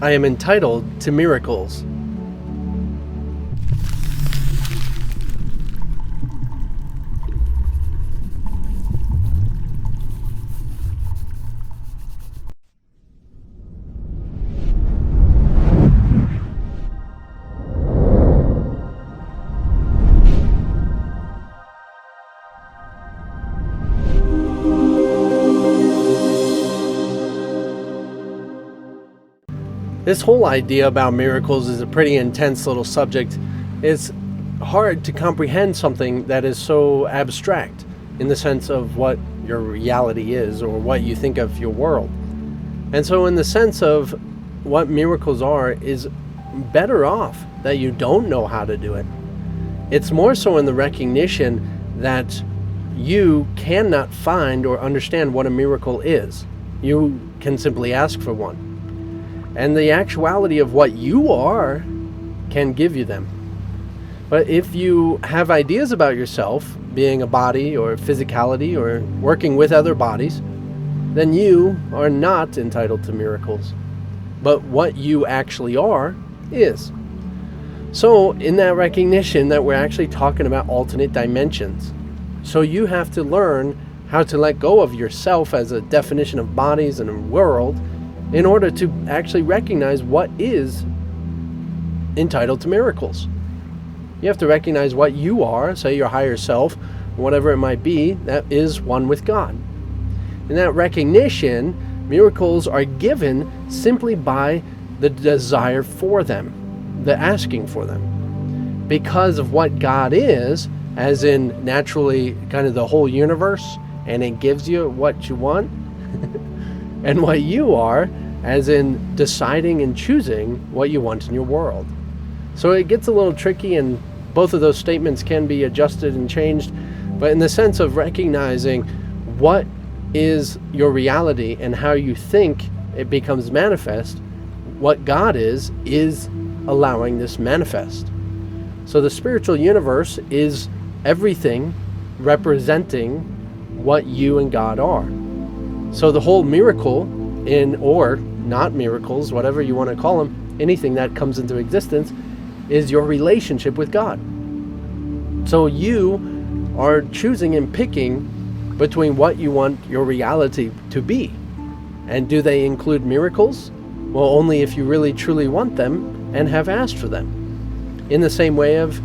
I am entitled to miracles. This whole idea about miracles is a pretty intense little subject. It's hard to comprehend something that is so abstract in the sense of what your reality is or what you think of your world. And so in the sense of what miracles are, is better off that you don't know how to do it. It's more so in the recognition that you cannot find or understand what a miracle is. You can simply ask for one. And the actuality of what you are can give you them. But if you have ideas about yourself, being a body or physicality or working with other bodies, then you are not entitled to miracles. But what you actually are is. So in that recognition that we're actually talking about alternate dimensions. So you have to learn how to let go of yourself as a definition of bodies and a world in order to actually recognize what is entitled to miracles. You have to recognize what you are, say your higher self, whatever it might be, that is one with God. In that recognition, miracles are given simply by the desire for them, the asking for them. Because of what God is, as in naturally kind of the whole universe, and it gives you what you want, and what you are, as in deciding and choosing what you want in your world. So it gets a little tricky, and both of those statements can be adjusted and changed, but in the sense of recognizing what is your reality and how you think it becomes manifest, what God is allowing this manifest. So the spiritual universe is everything representing what you and God are. So the whole miracle or not miracles, whatever you want to call them, anything that comes into existence is your relationship with God. So you are choosing and picking between what you want your reality to be. And do they include miracles? Well, only if you really truly want them and have asked for them. In the same way of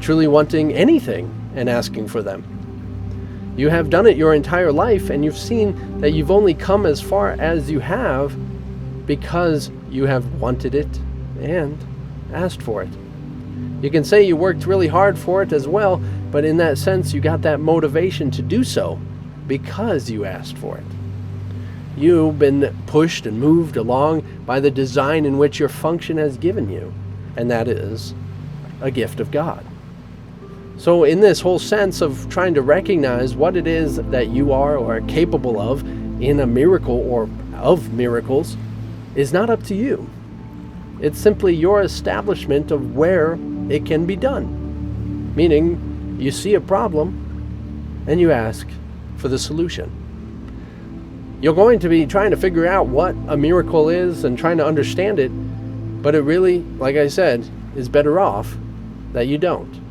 truly wanting anything and asking for them. You have done it your entire life, and you've seen that you've only come as far as you have because you have wanted it and asked for it. You can say you worked really hard for it as well, but in that sense you got that motivation to do so because you asked for it. You've been pushed and moved along by the design in which your function has given you, and that is a gift of God. So in this whole sense of trying to recognize what it is that you are or are capable of in a miracle or of miracles is not up to you. It's simply your establishment of where it can be done. Meaning, you see a problem and you ask for the solution. You're going to be trying to figure out what a miracle is and trying to understand it, but it really, like I said, is better off that you don't.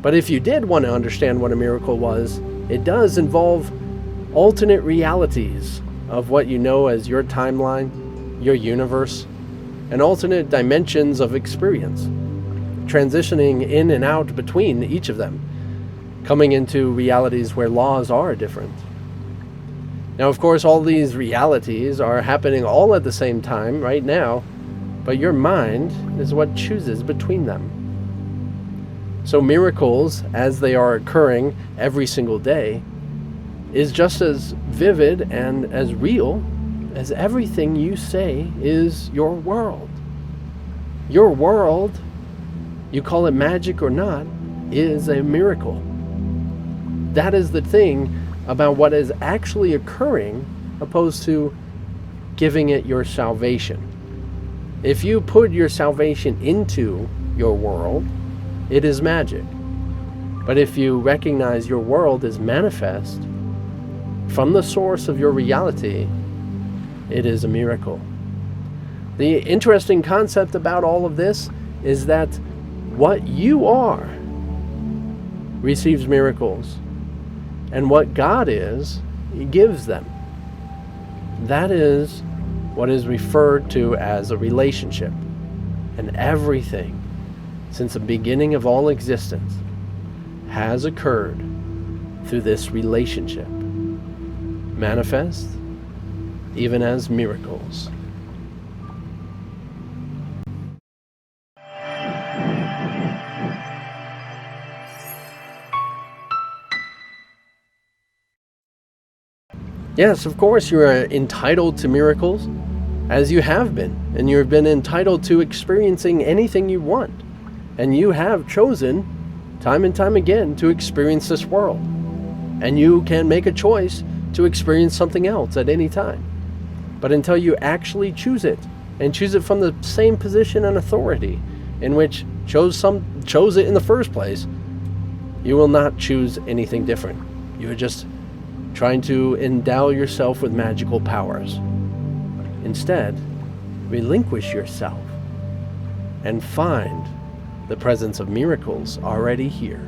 But if you did want to understand what a miracle was, it does involve alternate realities of what you know as your timeline, your universe, and alternate dimensions of experience, transitioning in and out between each of them, coming into realities where laws are different. Now, of course, all these realities are happening all at the same time right now, but your mind is what chooses between them. So miracles, as they are occurring every single day, is just as vivid and as real as everything you say is your world. Your world, you call it magic or not, is a miracle. That is the thing about what is actually occurring, opposed to giving it your salvation. If you put your salvation into your world, it is magic. But if you recognize your world is manifest from the source of your reality, it is a miracle. The interesting concept about all of this is that what you are receives miracles, and what God is, He gives them. That is what is referred to as a relationship. And everything since the beginning of all existence has occurred through this relationship, manifest even as miracles. Yes, of course, you are entitled to miracles, as you have been, and you have been entitled to experiencing anything you want. And you have chosen, time and time again, to experience this world. And you can make a choice to experience something else at any time. But until you actually choose it, and choose it from the same position and authority in which chose it in the first place, you will not choose anything different. You are just trying to endow yourself with magical powers. Instead, relinquish yourself and find the presence of miracles already here.